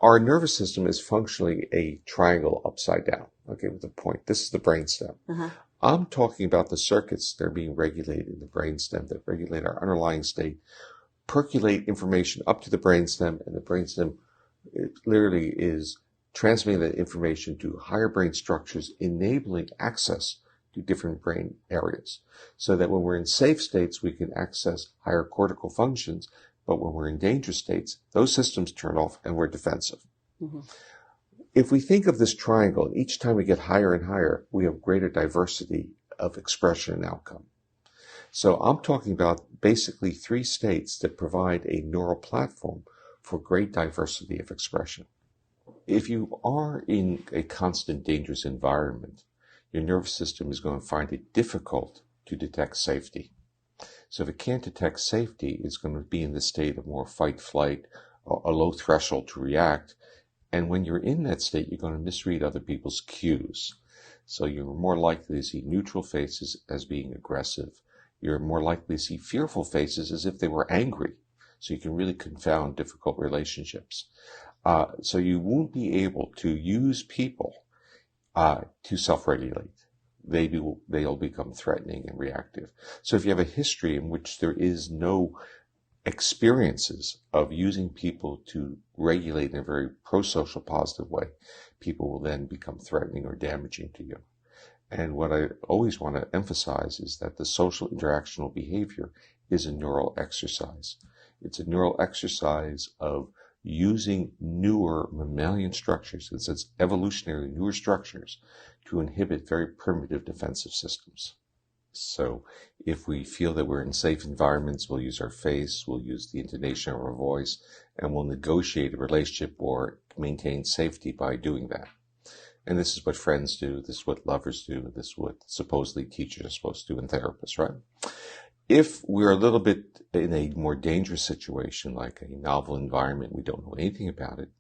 Our nervous system is functionally a triangle upside down, okay, with a point. This is the brainstem. I'm talking about the circuits that are being regulated in the brainstem that regulate our underlying state, percolate information up to the brainstem, and the brainstem literally is transmitting that information to higher brain structures, enabling access to different brain areas. So that when we're in safe states, we can access higher cortical functions, but when we're in dangerous states, those systems turn off and we're defensive. If we think of this triangle, each time we get higher and higher, we have greater diversity of expression and outcome. So I'm talking about basically 3 states that provide a neural platform for great diversity of expression. If you are in a constant dangerous environment, your nervous system is going to find it difficult to detect safety. So if it can't detect safety, it's going to be in the state of more fight, flight, a low threshold to react. And when you're in that state, you're going to misread other people's cues. So you're more likely to see neutral faces as being aggressive. You're more likely to see fearful faces as if they were angry. So you can really confound difficult relationships. So you won't be able to use people to self-regulate. They'll become threatening and reactive. So if you have a history in which there is no experiences of using people to regulate in a very pro-social positive way, people will then become threatening or damaging to you. And what I always want to emphasize is that the social interactional behavior is a neural exercise. It's a neural exercise of using newer mammalian structures, in a sense evolutionarily newer structures, to inhibit very primitive defensive systems. So if we feel that we're in safe environments, we'll use our face, we'll use the intonation of our voice, and we'll negotiate a relationship or maintain safety by doing that. And this is what friends do, this is what lovers do, this is what supposedly teachers are supposed to do and therapists, right? If we're a little bit in a more dangerous situation, like a novel environment, we don't know anything about it,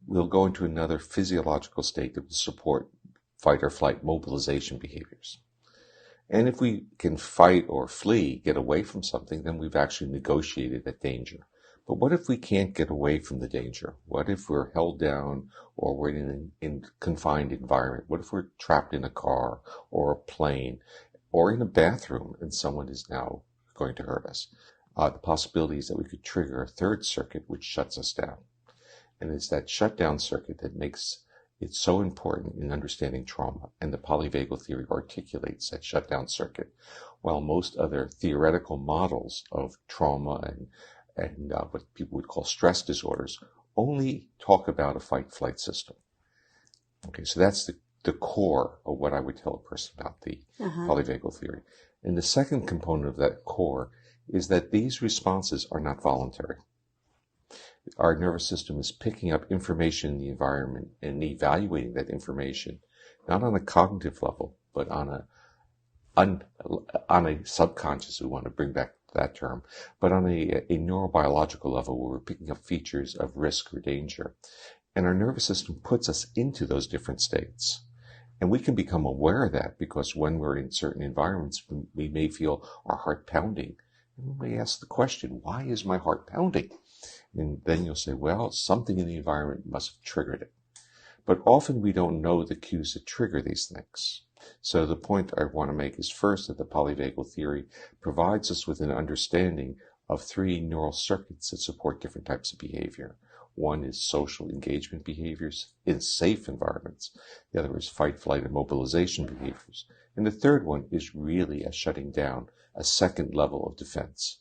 we'll go into another physiological state that will support fight or flight mobilization behaviors. And if we can fight or flee, get away from something, then we've actually negotiated that danger. But what if we can't get away from the danger? What if we're held down or we're in a confined environment? What if we're trapped in a car or a plane or in a bathroom and someone is now going to hurt us? The possibility is that we could trigger a third circuit which shuts us down. And it's that shutdown circuit that makes it's so important in understanding trauma, and the polyvagal theory articulates that shutdown circuit, while most other theoretical models of trauma and what people would call stress disorders only talk about a fight-flight system. Okay, so that's the core of what I would tell a person about the polyvagal theory. And the second component of that core is that these responses are not voluntary. Our nervous system is picking up information in the environment and evaluating that information, not on a cognitive level, but on a subconscious, we want to bring back that term, but on a neurobiological level where we're picking up features of risk or danger. And our nervous system puts us into those different states. And we can become aware of that because when we're in certain environments, we may feel our heart pounding. And we may ask the question, why is my heart pounding? And then you'll say, well, something in the environment must have triggered it. But often we don't know the cues that trigger these things. So the point I want to make is first that the polyvagal theory provides us with an understanding of 3 neural circuits that support different types of behavior. One is social engagement behaviors in safe environments. The other is fight, flight, and mobilization behaviors. And the third one is really a shutting down, a second level of defense.